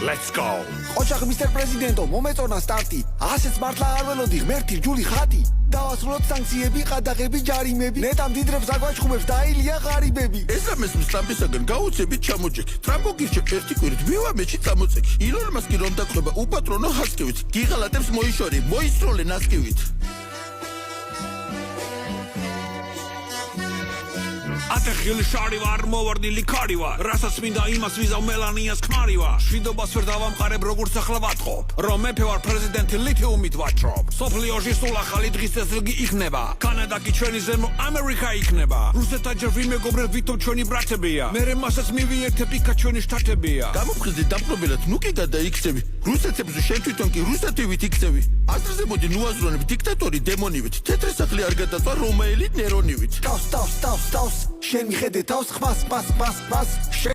Let's go. ოჩახ მისტერ პრეზიდენტო, მომეწონა სტარტი. ასეც მართლა არ ველოდი ღმერთი რჯული ხატი. დავასრულოთ სანქციები, ყადაღები, ჯარიმები. ნეტამ დიდრებს აგვაჩხუბებს დაილია ღარიბები. ეს ამის ტრამპისაგან გაუცებით ჩამოჯექი. ტრამპო გირჩევ ერთი კვირით მივა მეჩი წამოწექი. ილონ მასკი რომ დაკლება უპატრონო ჰასკივით. გიღალატებს მოიშორი, მოისროლე ნასკივით. ატეხილი შარი ვარ, მოვარდნილი ქარი ვარ. რასაც მინდა იმას ვიზავ მელანიას ქმარი ვარ. შვიდობას ვერ დავამყარებ როგორც ახლა ვატყობ. რომ მეფე ვარ პრეზიდენტი ლითიუმით ვაჭრობ. სოფლიოში სულ ახალი დღის წესრიგი იქნება. კანადა კი ჩვენი ზემო ამერიკა იქნება. რუსეთთან ჯერ ვიმეგობრებ ვითომ ჩვენი ბრატებია. მერე მასაც მივიერთებ იქა ჩვენი შტატებია. გამოფხიზდი დამპყრობელად ნუ კი გადაიქცევი. რუსეთებს შენ თვითონ კი რუსეთივით იქცევი. აზრზე მოდი ნუ აზროვნებ დიქტატორი დემონივით. თეთრი სახლი არ გადაწვა რომაელი ნერონივით. ტავს შენ მიხედე თავს ხმას